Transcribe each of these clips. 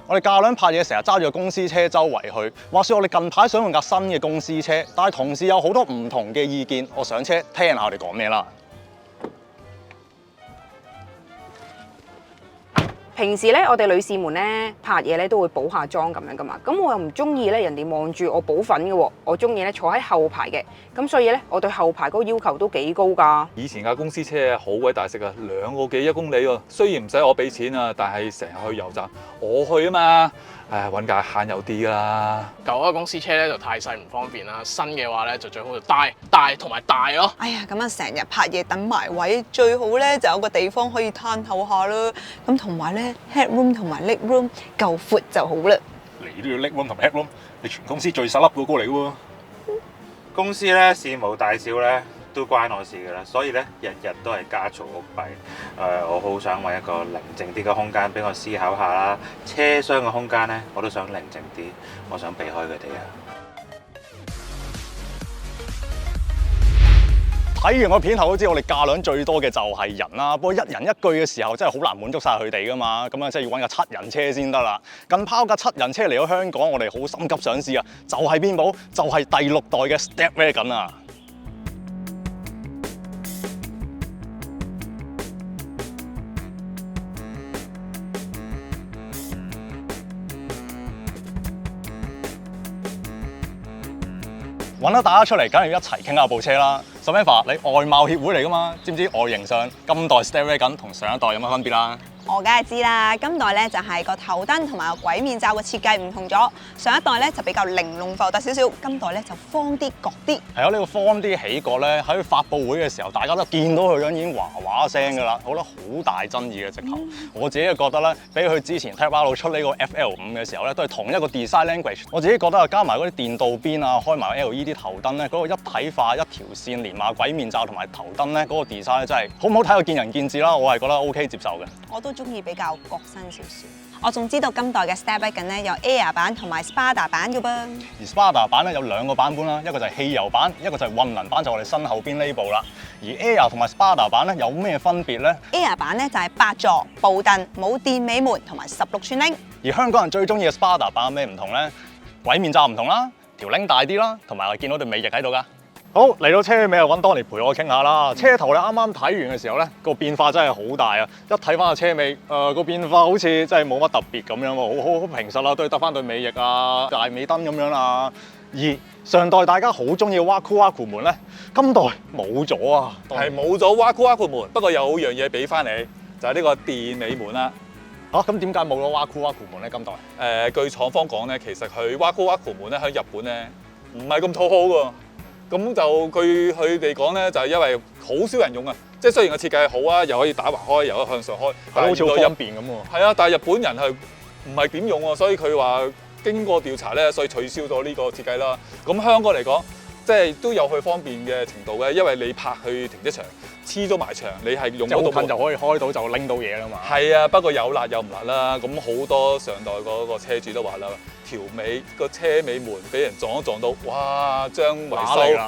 我哋架兩拍嘢成日揸住個公司車周圍去。話說我哋近排想用架新嘅公司車，但係同事有好多唔同嘅意見。我上車聽下我哋講咩啦。平時咧，我哋女士們咧拍嘢咧都會補下妝咁樣噶嘛。咁我又唔中意咧人哋望住我補粉嘅喎，我中意咧坐喺後排嘅。咁所以咧，我對後排嗰個要求都幾高㗎。以前架公司車好鬼大食啊，2個幾1公里喎。雖然唔使我俾錢啊，但係成日去油站，我去啊嘛。唉，揾架慳油啲㗎啦。舊嗰個公司車咧就太細唔方便啦，新嘅話咧就最好就大同埋大咯。哎呀，咁啊成日拍嘢等埋位，最好咧就有個地方可以攤後下啦。咁同埋咧 headroom 同埋 legroom 夠闊就好啦。你都要 legroom 同 headroom，你全公司最細粒嗰個嚟喎。公司咧事無大小咧都關我事㗎啦，所以咧日日都係家嘈屋閉。我好想揾一個寧靜啲嘅空間俾我思考下啦。車廂嘅空間咧，我都想寧靜啲，我想避開佢哋啊。睇完個片頭都知我哋架兩最多嘅就係人啦，不過一人一句嘅時候真係好難滿足晒佢哋噶嘛，咁啊真係要揾架7人車先得啦。近排架7人車嚟咗香港，我哋好心急想試啊，就係邊部？就係第6代嘅 Stepwagon 啊！揾得大家出嚟，梗係要一齊傾下部車啦。Samantha，你外貌協會嚟噶嘛？知唔知外形上今代 Stepwagon 同上一代有乜分別啦？我梗係知啦，今代咧就係個頭燈同埋個鬼面罩嘅設計唔同咗，上一代咧就比較玲瓏浮凸少少，今代咧就方啲角啲。係啊，呢個方啲起角咧喺發佈會嘅時候，大家都見到佢樣已經嘩嘩聲㗎啦，我覺得好大爭議嘅直頭。我自己覺得咧，比佢之前 Type R 出呢個 FL5嘅時候咧，都係同一個 design language。我自己覺得啊，加埋嗰啲電鍍邊啊，開埋 LED 頭燈咧，嗰個一體化一條線連埋鬼面罩同埋頭燈咧，嗰個 design 咧真係好唔好睇，我見仁見智啦。我係覺得 OK 接受嘅。我都中意比較角身少少。我仲知道今代嘅 Stepwagon 咧有 Air 版同埋 Spada 版嘅噃。而 Spada 版咧有2個版本啦，一個就係汽油版，一個就係混能版，就我哋身後邊呢部啦。而 Air 同埋 Spada 版咧有咩分別咧 ？Air 版咧就係8座步凳，冇電尾門同埋16寸鈴。而香港人最中意嘅 Spada 版有咩唔同咧？鬼面罩唔同啦，條鈴大啲啦，同埋我見到對尾翼喺度噶。好，嚟到車尾又揾多嚟陪我傾下啦。車頭咧啱啱睇完嘅時候咧，個變化真係好大啊！一睇翻個車尾，個變化好似真係冇乜特別咁樣喎，好平實啦，都係得翻對尾翼啊、大尾燈咁樣啦。而上代大家好中意嘅 Waku Waku 門咧，今代冇咗啊，係冇咗 Waku Waku 門，不過有樣嘢俾翻你，就係呢個電尾門啦。嚇，咁點解冇咗 Waku Waku 門咧？今代據廠方講咧，其實佢 Waku Waku 門咧喺日本咧唔係咁討好㗎。咁就佢哋講咧，就係因為好少人用啊。即係雖然個設計好啊，又可以打橫開，又可以向上開，但係好似好方便咁喎。係啊，但係日本人係唔係點用喎？所以佢話經過調查咧，所以取消咗呢個設計啦。咁香港嚟講，即係都有佢方便嘅程度嘅，因為你泊去停車場黐咗埋牆，你係用嗰度近就可以開到就拎到嘢啦嘛。係啊，不過有辣有唔辣啦。咁好多上代嗰個車主都話啦，條尾個車尾門俾人撞一撞到，哇！將維修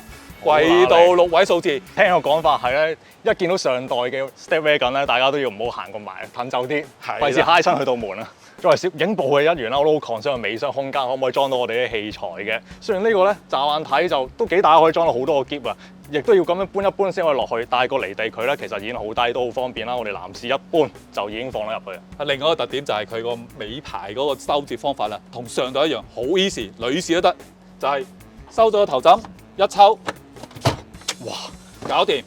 貴到6位數字。聽個講法係咧，一見到上代嘅 Stepwagon 咧，大家都要唔好行咁埋，褪走啲，費事揩親佢道門啊！作為攝影部嘅一員啦，我都好 concern 個尾箱空間可唔可以裝到我哋啲器材嘅。雖然呢個咧驟眼睇就都幾大，可以裝到好多個篋啊，亦都要咁樣搬一搬先可以落去。但係個離地距咧其實已經好低，都好方便啦。我哋男士一搬就已經放得入去。另外一個特點就係佢個尾排嗰個收摺方法啦，同上代一樣，好 easy，女士都得，就係收咗個頭枕一抽，哇，搞掂。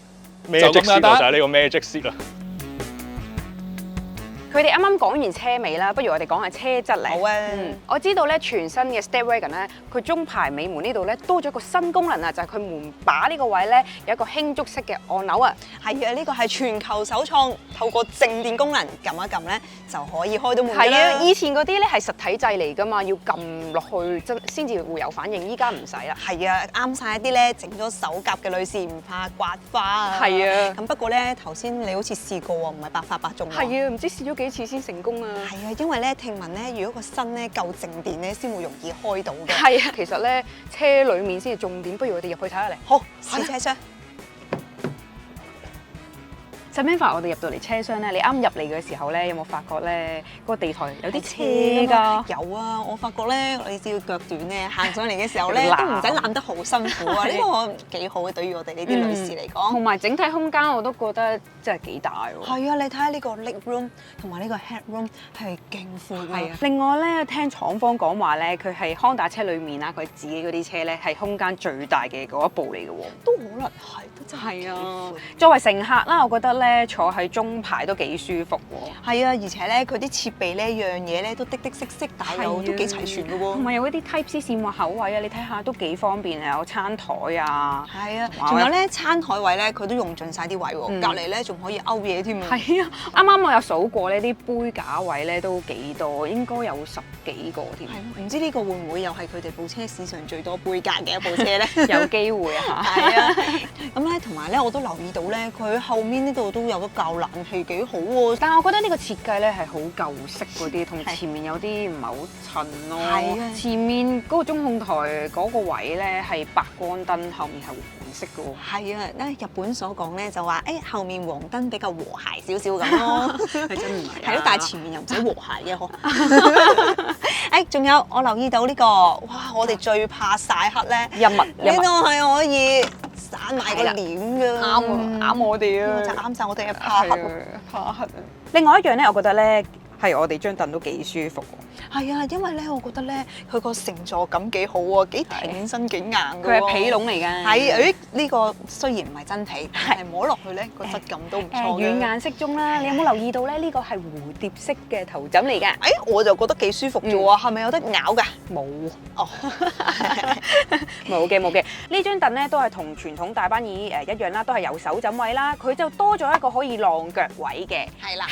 Magic Seat 就係呢個 Magic Seat 啦。佢哋啱啱講完車尾啦，不如我哋講下車質嚟。好啊，我知道咧全新嘅 Stepwagon 咧，佢中排尾門呢度咧多咗個新功能啊，就係佢門把呢個位咧有一個輕觸式嘅按鈕啊。係啊，呢個係全球首創，透過靜電功能撳一撳咧就可以開到門㗎啦。係啊，以前嗰啲咧係實體掣嚟㗎嘛，要撳落去先至會有反應，依家唔使啦。係啊，啱晒一啲咧整咗手甲嘅女士，唔怕刮花啊。係啊，咁不過咧頭先你好似試過喎，唔係百發百中喎。係啊，唔知試咗幾次先成功啊。係啊，因為咧聽聞咧，如果個身咧夠靜電咧，先會容易開到嘅。係啊，其實咧車裡面先係重點，不如我哋入去睇下嚟。好，試車廂。Samantha，我哋入到嚟車廂咧，你啱入嚟嘅時候咧，有冇發覺咧個地台有啲斜㗎？有啊，我發覺咧，你只要腳短咧，行上嚟嘅時候咧，都唔使攬得好辛苦啊！呢個幾好嘅，對於我哋呢啲女士嚟講。同埋整體空間我都覺得真係幾大喎。係啊，你睇下呢個 leg room 同埋呢個 head room 係勁闊㗎。係啊。另外咧，聽廠方講話咧，佢係Honda車裡面啊，佢自己嗰啲車咧係空間最大嘅嗰一部嚟嘅喎。都可能係，都真係係啊。作為乘客啦，我覺得咧坐喺中排都幾舒服喎。係啊，而且咧佢啲設備呢樣嘢咧都的色色，但係又都幾齊全嘅喎。同埋有嗰啲 Type C 線話口位啊，你睇下都幾方便啊，有餐台啊。係啊，仲有咧餐台位咧，佢都用盡晒啲位喎。隔離咧仲可以勾嘢添啊。係啊，啱啱我有數過呢啲杯架位咧都幾多，應該有10幾個添。係，唔知呢個會唔會又係佢哋部車史上最多杯架嘅一部車咧？有機會啊。係啊，咁咧同埋咧我都留意到咧，佢後面呢度都有得校冷氣，幾好喎。但係我覺得呢個設計咧係好舊式嗰啲，同前面有啲唔係好襯咯。係啊，前面嗰個中控台嗰個位咧係白光燈，後面係黃色嘅喎。係啊，咧日本所講咧就話誒後面黃燈比較和諧少少咁咯。係真唔係？係咯，但係前面又唔使和諧嘅呵。誒，仲有我留意到呢個，哇！我哋最怕曬黑咧，呢度係可以散埋個簾㗎。啱我哋啊，就啱晒我哋嘅怕黑。怕黑啊！另外一樣咧，我覺得咧係我哋張凳都幾舒服喎。係啊，因為咧，我覺得咧，佢個承坐感幾好喎，幾挺身幾硬㗎喎。佢係皮籠嚟㗎。係，呢個雖然唔係真皮，但係摸落去咧個質感都唔錯嘅。軟硬適中啦，你有冇留意到咧？呢個係蝴蝶式嘅頭枕嚟㗎。我就覺得幾舒服啫喎，係咪有得咬㗎？冇。哦，冇嘅。呢張凳咧都係同傳統大班椅一樣啦，都係有手枕位啦。佢就多咗一個可以晾腳位嘅。係啦，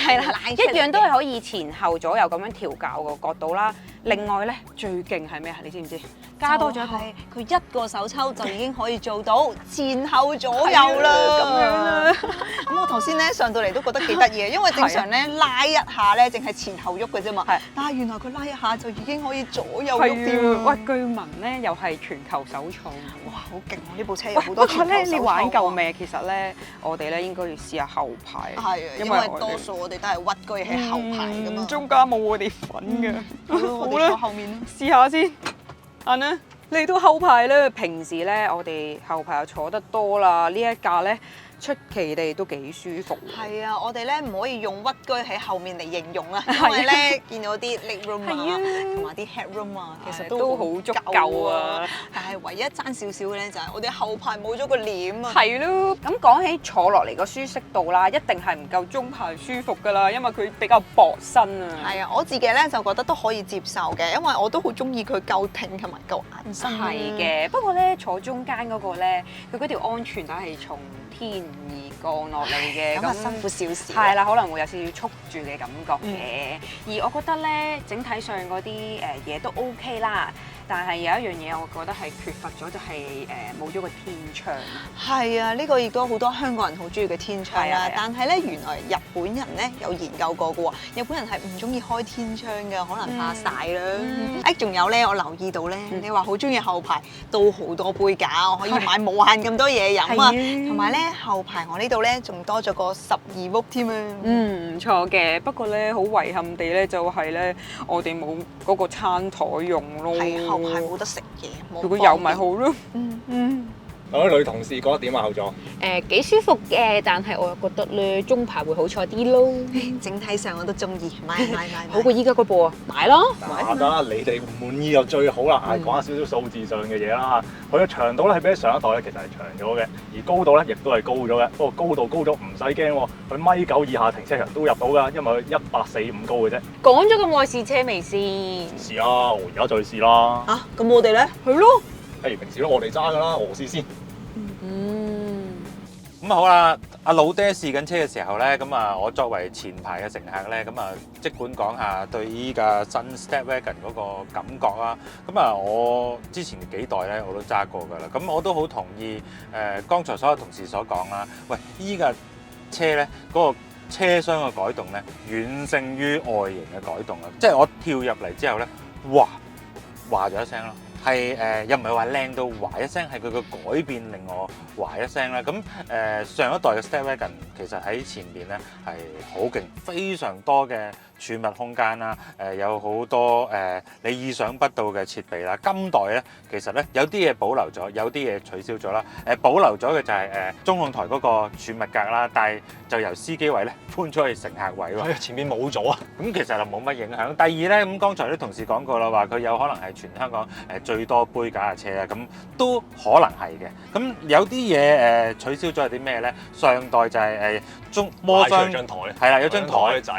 一樣都係可以前後左右咁樣調校個角度啦。另外咧最勁係咩啊？你知唔知？加多咗一個，佢一個手抽就已經可以做到前後左右啦。咁樣啦。咁我頭先咧上到嚟都覺得幾得意嘅，因為正常咧拉一下咧淨係前後喐嘅啫嘛。係。但係原來佢拉一下就已經可以左右喐添。喂，據聞咧又係全球首創。哇，好勁喎！呢部車有好多全球首創。不過咧，你玩夠未？其實咧，我哋咧應該要試下後排。係啊，因為多數我哋都係屈居喺後排㗎嘛。中間冇我哋份嘅。好啦，坐後面啦，試下先。行啦，嚟到後排咧，平時咧我哋後排又坐得多啦，呢一架咧出奇地都幾舒服。係啊，我哋咧唔可以用屈居喺後面嚟形容啊，因為咧見到啲 leg room 啊，同埋啲 head room 啊，其實都好足夠啊。但係唯一爭少少嘅咧就係我哋後排冇咗個簾啊。係咯，咁講起坐落嚟個舒適度啦，一定係唔夠中排舒服㗎啦，因為佢比較薄身啊。係啊，我自己咧就覺得都可以接受嘅，因為我都好中意佢夠挺同埋夠硬身。係嘅，不過咧坐中間嗰個咧，佢嗰條安全帶係從天而降落嚟嘅，咁辛苦少少。係啦，可能會有少少束住嘅感覺嘅。而我覺得咧，整體上嗰啲嘢都 OK 啦。但係有一樣嘢，我覺得係缺乏咗，就係冇咗個天窗。係啊，呢個亦都好多香港人好中意嘅天窗啦。但係咧，原來日本人咧有研究過嘅喎，日本人係唔中意開天窗嘅，可能怕曬啦。仲有咧，我留意到咧，你話好中意後排都好多杯架，我可以買無限咁多嘢飲啊。同埋咧，後排我呢度咧仲多咗個12屋添啊。唔錯嘅，不過咧好遺憾地咧，就係咧我哋冇嗰個餐台用咯。係冇得食嘢，如果有咪好咯。我啲女同事覺得點啊？後座幾舒服嘅，但係我又覺得咧中排會好坐啲咯。整體上我都中意，買好過依家嗰部啊，買咯。得啦，你哋滿意就最好啦。講下少少數字上嘅嘢啦。佢嘅長度咧係比上一代咧其實係長咗嘅，而高度咧亦都係高咗嘅。不過高度高咗唔使驚喎，佢1.9米以下停車場都入到㗎，因為佢145高嘅啫。講咗咁耐試車未先？試啊！我而家再試啦。咁我哋咧？係咯。譬如平時都我哋揸㗎啦，我試先。咁好啦，阿老爹試緊車嘅時候咧，咁啊，我作為前排嘅乘客咧，咁啊，即管講下對依架新 Stepwagon 嗰個感覺啦。咁啊，我之前幾代咧我都揸過㗎啦，咁我都好同意剛才所有同事所講啦。喂，依架車咧嗰個車廂嘅改動咧，遠勝於外形嘅改動啊！即係我跳入嚟之後咧，哇，話咗一聲咯，係又唔係話靚到嘩一聲，係佢個改變令我嘩一聲啦。咁上一代嘅 Stepwagon 其實喺前邊咧係好勁，非常多嘅儲物空間啦，有好多你意想不到嘅設備啦。今代咧其實咧有啲嘢保留咗，有啲嘢取消咗啦。保留咗嘅就係中控台嗰個儲物格啦，但係就由司機位咧搬咗去乘客位喎。前面冇咗啊！咁其實就冇乜影響。第二咧，咁剛才啲同事講過啦，話佢有可能係全香港最多杯架嘅車啊，咁都可能係嘅。咁有啲嘢取消咗係啲咩咧？上代就係摩箱張台，係啦，有張台仔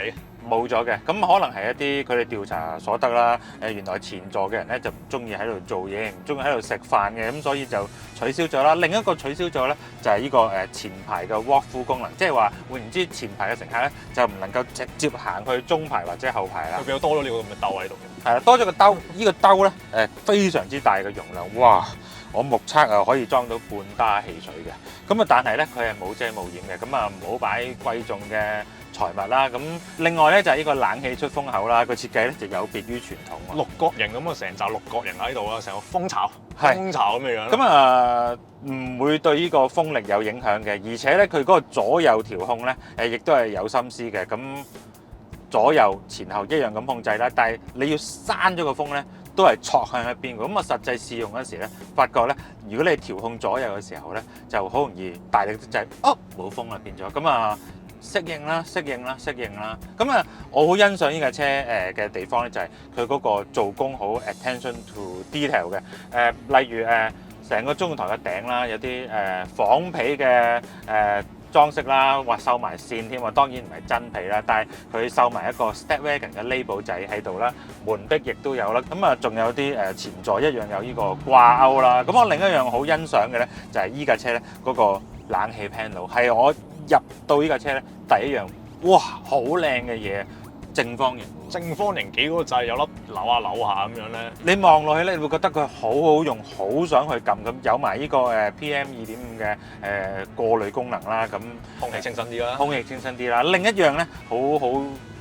冇咗嘅。咁可能係一啲佢哋調查所得啦。原來前座嘅人咧就唔中意喺度做嘢，唔中意喺度食飯嘅，咁所以就取消咗啦。另一個取消咗咧就係呢個前排嘅 walk through 功能，即係話換言之，前排嘅乘客咧就唔能夠直接行去中排或者後排啦。佢比較多咗呢個咁嘅兜喺度。係啦，多咗個兜，呢個兜咧非常之大嘅容量，哇！我目測啊可以裝到半打汽水嘅。咁啊，但係咧佢係冇遮冇掩嘅，咁啊唔好擺貴重嘅財物啦。咁另外咧就係呢個冷氣出風口啦，個設計咧就有別於傳統六角形咁啊，成紮六角形喺度啊，成個蜂巢係咁嘅樣。咁啊唔會對呢個風力有影響嘅，而且咧佢嗰個左右調控咧亦都係有心思嘅。咁左右前後一樣咁控制啦，但係你要閂咗個風咧，都係錯向一邊嘅。咁啊，實際試用嗰時咧，發覺咧，如果你調控左右嘅時候咧，就好容易大力掣冇風啦變咗。咁啊，適應啦。咁啊，我好欣賞呢架車嘅地方咧，就係佢嗰個做工好 attention to detail 嘅。例如成個中控台嘅頂啦，有啲仿皮嘅裝飾啦，或收埋線添喎，當然唔係真皮啦，但係佢收埋一個 Stepwagon 嘅 label 仔喺度啦，門壁亦都有啦，咁啊仲有啲前座一樣有呢個掛鈎啦。咁我另一樣好欣賞嘅咧，就係依架車咧嗰個冷氣 panel， 係我入到呢架車咧第一樣，哇好靚嘅嘢，正方形幾個掣有粒扭下咁樣咧，你望落去咧，你會覺得佢好好用，好想去撳咁，有埋呢個PM 2.5嘅過濾功能啦，咁空氣清新啲啦。另一樣咧，好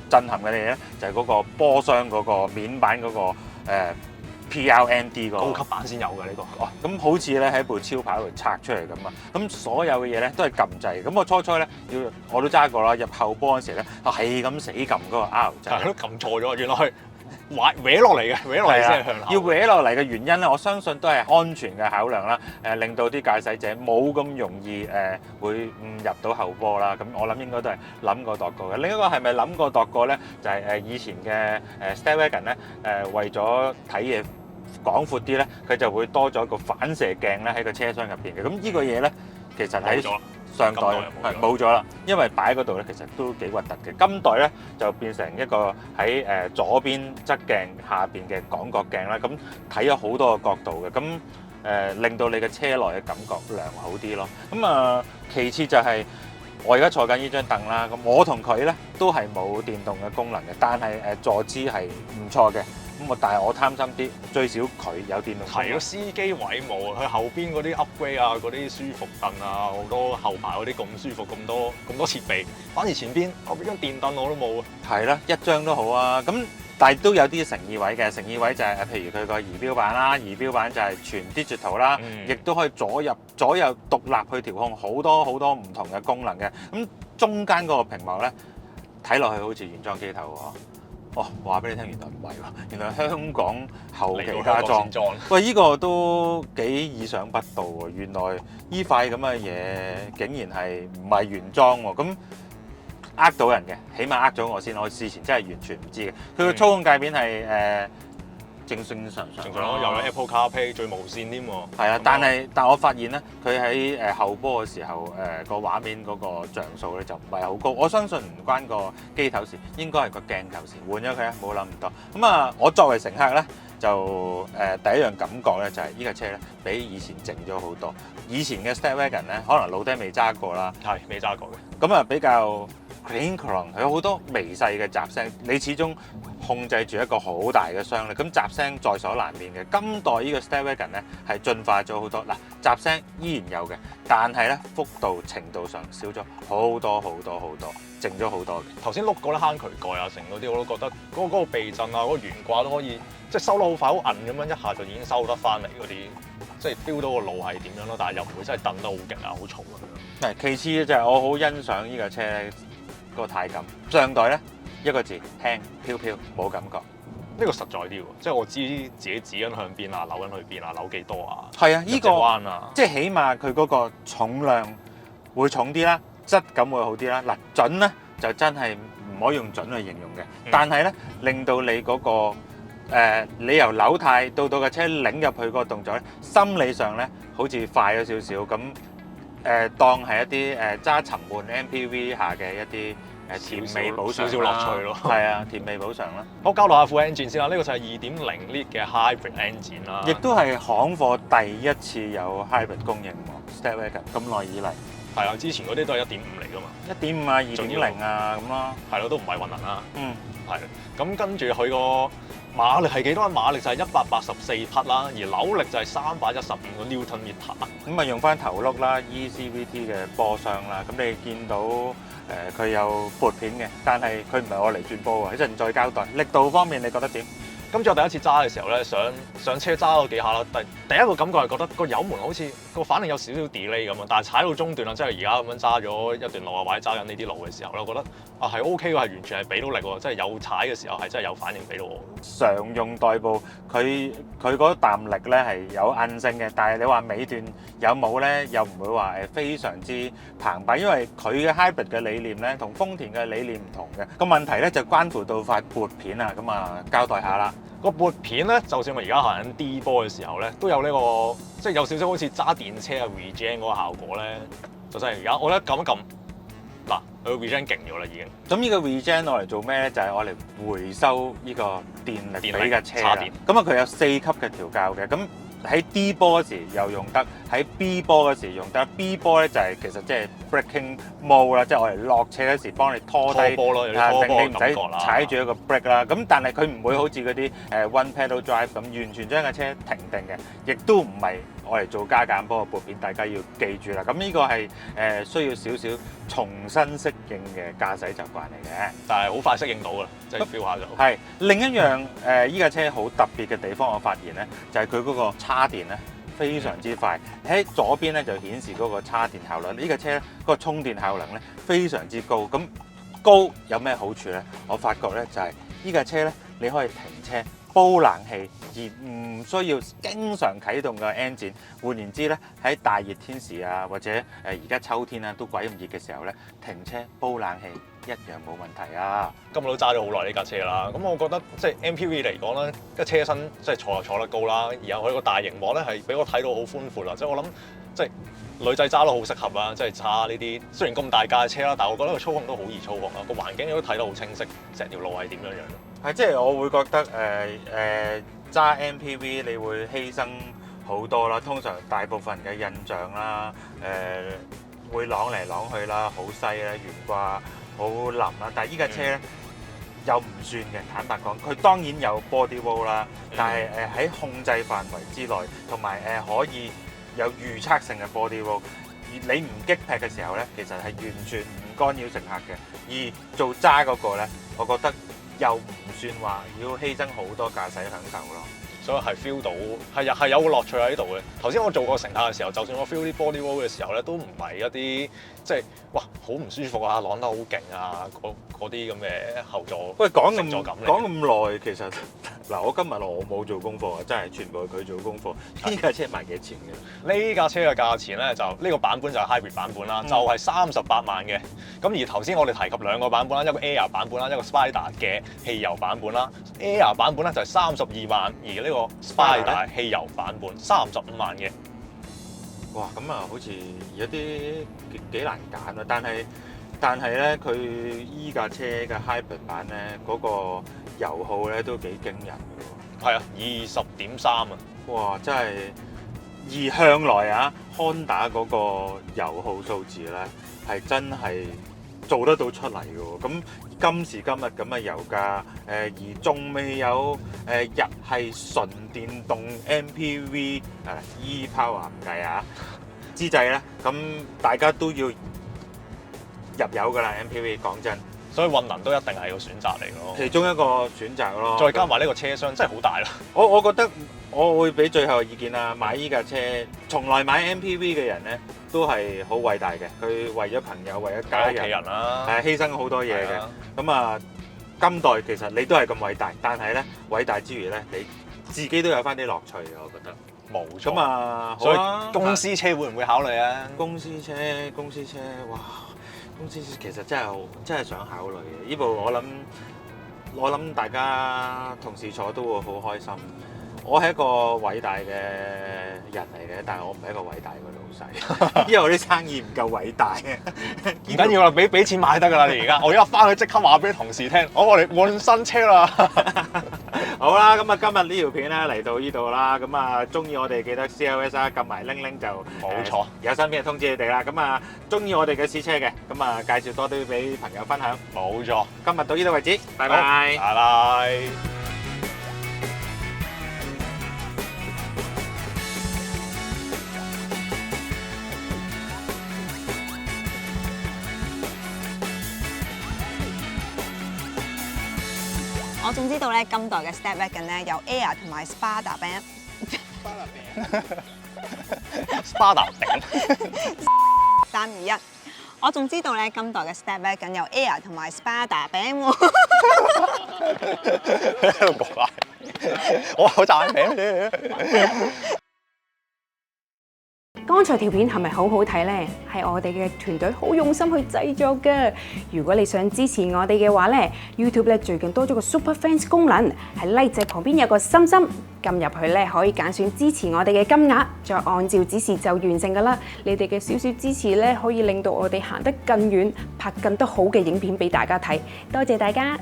震撼嘅嘢咧，就係嗰個波箱嗰個面板嗰個PRND 高級版先有嘅呢個。哦，咁好似咧喺部超跑度拆出嚟咁啊！咁所有嘅嘢咧都係撳掣。咁我初咧我都揸過啦，入後波嗰時咧係咁死撳嗰個 R 掣。係都撳錯咗，原來係搲落嚟嘅，搲落嚟先係向後。要搲落嚟嘅原因咧，我相信都係安全嘅考量啦。令到啲駕駛者冇咁容易會誤入到後波啦。咁我諗應該都係諗過度過嘅。另一個係咪諗過度過咧？就係以前嘅Stepwagon 咧為咗睇嘢廣闊啲咧，佢就會多咗個反射鏡咧喺個車廂入邊嘅。咁呢個嘢咧，其實喺上代係冇咗啦，因為擺嗰度咧其實都幾核突嘅。今代咧就變成一個喺左邊側鏡下邊嘅廣角鏡啦。咁睇咗好多個角度嘅，咁令到你嘅車內嘅感覺良好啲咯。咁其次就係我而家坐緊呢張凳啦。咁我同佢咧都係冇電動嘅功能嘅，但係坐姿係唔錯嘅。但係我貪心啲，最少佢有電動。係咯，司機位冇，佢後邊嗰啲 upgrade 啊，嗰啲舒服凳啊，好多後排嗰啲咁舒服，咁多設備。反而前邊我俾張電凳我都冇啊。係啦，一張都好啊。咁但係都有啲誠意位嘅，誠意位就係譬如佢個儀表板啦，儀表板就係全 digital 啦，亦都可以左右獨立去調控好多唔同嘅功能嘅。咁中間嗰個屏幕咧，睇落去好似原裝機頭喎。哦，話俾你聽，原來唔係喎，原來香港後期加裝。喂，呢個都幾意想不到喎！原來呢塊咁嘅嘢竟然係唔係原裝喎？咁呃到人嘅，起碼呃咗我先。我事前真係完全唔知嘅。佢個操控界面係正常咯，又有 Apple CarPlay 最無線添喎。係啊，但我發現咧，佢喺後波嘅時候，個畫面嗰個像素咧就唔係好高。我相信唔關個機頭事，應該係個鏡頭事。換咗佢啊，冇諗咁多。咁啊，我作為乘客咧，就第一樣感覺咧就係呢架車咧比以前靜咗好多。以前嘅 Stepwagon 咧，可能老爹未揸過啦，係未揸過嘅。咁啊比較 cling clong，佢有好多微細嘅雜聲，你始終控制住一個好大嘅雙力，咁雜聲在所難免嘅。今代呢個 Stepwagon 咧係進化咗好多，嗱雜聲依然有嘅，但係咧幅度程度上少咗好多，靜咗好多嘅。頭先碌嗰啲坑渠蓋啊，成嗰啲我都覺得嗰個避震啊，嗰個懸掛都可以即係收得好快，好韌咁樣，一下就已經收得翻嚟嗰啲，即係 feel 到個路係點樣咯。但係又唔會真係蹬得好勁啊，好嘈咁樣。其次就係我好欣賞呢架車個軚感，上代咧一個字輕飄飄冇感覺。呢個實在啲喎，即係我知自己指緊向邊啊，扭緊去邊啊，扭幾多啊。係啊，呢個彎啊，即係起碼佢嗰個重量會重啲啦，質感會好啲啦。嗱準咧就真係唔可以用準去形容嘅，但係咧令到你嗰個你由扭軚到架車擰入去嗰個動作咧，心理上咧好似快咗少少咁。當係一啲揸沉悶 MPV 下嘅一啲甜味補償少少樂趣咯。係啊，甜味補償啦。好，交代下副 engine 先啦，呢個就係2.0 lit 嘅 hybrid engine 啦。亦都係行貨第一次有 hybrid 供應喎 ，Stepwagon 咁耐以嚟。係啊，之前嗰啲都係1.5嚟噶嘛。1.5啊，2.0啊咁咯。係咯，都唔係混能啦。嗯，係。咁跟住佢個馬力係幾多？馬力就係184匹啦，而扭力就係315個 Newton meter。咁啊用翻頭轆啦 ，ECVT 嘅波箱啦，咁你見到佢有撥片嘅，但係佢唔係我嚟轉波喎，一陣再交代。力度方面你覺得點？今次我第一次揸嘅時候咧，上車揸咗幾下啦，第一個感覺係覺得個油門好似個反應有少少 delay 咁啊，但係踩到中段啦，即係而家咁樣揸咗一段路啊，或者揸緊呢啲路嘅時候咧，我覺得啊係 OK 喎，係完全係俾到力喎，即係有踩嘅時候係真係有反應俾到我。常用代步佢嗰啖力咧係有韌性嘅，但係你話尾段有冇咧，又唔會話非常之澎湃，因為佢嘅 hybrid 嘅理念咧同豐田嘅理念唔同嘅。個問題咧就關乎到塊撥片啊，咁啊交代下啦。個撥片咧，就算我而家行緊 D 波嘅時候咧，都有呢個即係有少少好似揸電車嘅 regen 嗰個效果咧，就真係而家我覺得撳一撳嗱，佢個 regen 勁咗啦已經。咁呢個 regen 攞嚟做咩咧？就係攞嚟回收呢個電力俾架車啦。插電。咁啊，佢有4級嘅調校嘅。咁喺 D 波嗰時又用得，喺 B 波嗰時用得。B 波咧就係其實即係 braking mode 啦，即係我嚟落車嗰時幫你拖低，波咯，有啲拖波嘅感覺啦。踩住一個 brake 啦。咁但係佢唔會好似嗰啲one pedal drive 咁完全將架車停定嘅，亦都唔係我嚟做加減波嘅撥片，大家要記住啦。咁呢個係需要少少重新適應嘅駕駛習慣嚟嘅，但係好快適應到㗎，即係 feel 下就。係另一樣依架車好特別嘅地方，我發現咧就係佢嗰個叉電咧非常之快。喺左邊咧就顯示嗰個叉電效率，呢架車嗰個充電效能咧非常之高。咁高有咩好處咧？我發覺咧就係呢架車咧你可以停車煲冷氣，而唔需要經常啟動嘅 engine。換言之咧，喺大熱天時啊，或者而家秋天啊都鬼咁熱嘅時候咧，停車煲冷氣一樣冇問題啊！今日都揸咗好耐呢架車啦，咁我覺得即係 MPV 嚟講咧，個車身即係坐又坐得高啦，然後佢個大熒幕咧係俾我睇到好寬闊啦，即係我諗即係女仔揸都好適合啊！即係揸呢啲雖然咁大架嘅車啦，但係我覺得個操控都好易操控啊，個環境亦都睇得好清晰，成條路係點樣樣咯。係即係我會覺得揸 MPV 你會犧牲好多啦，通常大部分嘅印象啦，會啷嚟啷去啦，好細啦，懸掛好腍啦，但係依架車咧又唔算嘅，坦白講，佢當然有 body roll 啦，但係喺控制範圍之內，同埋可以有預測性嘅 body roll， 而你唔激劈嘅時候咧，其實係完全唔干擾乘客嘅，而做揸嗰個咧，我覺得又唔算話要犧牲好多駕駛享受咯。所以係 feel 到係有個樂趣喺度嘅。頭先我做過乘客嘅時候，就算我 feel 啲 body roll 嘅時候咧，都唔係一啲即係哇好唔舒服啊，啷得好勁啊嗰啲咁嘅後座。喂，講乘坐感咁耐，其實嗱，我今日我冇做功課啊，真係全部係佢做功課。呢架車賣幾錢嘅？呢架車嘅價錢咧就呢個版本就係 hybrid 版本啦，就係38萬嘅。咁而頭先我哋提及兩個版本啦，一個 Air 版本啦，一個 Spider 嘅汽油版本啦。Air 版本咧就係32萬，而呢個 Spider 汽油版本35萬嘅。哇，咁啊，好似有啲幾難揀啊！但係咧，佢依架車嘅 hybrid 版咧，嗰個油耗咧都幾驚人嘅喎。係啊，20.3啊！哇，真係而向來啊，Honda嗰個油耗數字咧係真係做得到出嚟嘅喎。咁今時今日咁嘅油價，而仲未有日系純電動 MPV E-Power 唔計啊之際咧，咁大家都要入油㗎啦 MPV。講真，所以混能都一定係個選擇嚟咯。其中一個選擇咯。再加埋呢個車廂真係好大啦。我覺得我會俾最後意見啦。買依架車，從來買 MPV 嘅人咧都係好偉大嘅。佢為咗朋友，為咗家屋企人啦，係犧牲好多嘢嘅。咁啊，今代其實你都係咁偉大，但係咧偉大之餘咧，你自己都有翻啲樂趣嘅，我覺得。冇錯。咁啊，所以好啊公司車會唔會考慮啊？公司車，哇！公司車其實真係想考慮嘅。呢部我諗大家同事坐都會好開心。我係一個偉大嘅人嚟嘅，但係我唔係一個偉大嘅老細，因為我啲生意唔夠偉大嘅。唔緊要啦，俾錢買得㗎啦！你而家，我而家翻去即刻話俾同事聽，我哋換新車啦。好啦，咁啊今日呢條片咧嚟到呢度啦，咁啊中意我哋記得 CLS 啊，撳埋鈴鈴就冇錯，有新片通知你哋啦。咁啊中意我哋嘅試車嘅，咁啊介紹多啲俾朋友分享。冇錯，今日到呢度為止，拜拜。拜拜。我仲知道咧，今代嘅 Step Wagon 咧有 Air 同埋 Spada 餅。Spada 餅。3、2、1。我仲知道咧，今代嘅 Step Wagon有 Air 同埋 Spada 餅喎。喺度講啊！我賺餅啫。剛才條片係咪好好睇呢？係我哋嘅團隊好用心去製作嘅。如果你想支持我哋嘅話呢 YouTube 咧最近多咗個 Super Fans 功能，喺 like 掣旁邊有個心心，撳入去咧可以揀選支持我哋嘅金額，再按照指示就完成㗎啦。你哋嘅少少支持咧，可以令到我哋行得更遠，拍更多好嘅影片俾大家睇。多謝大家！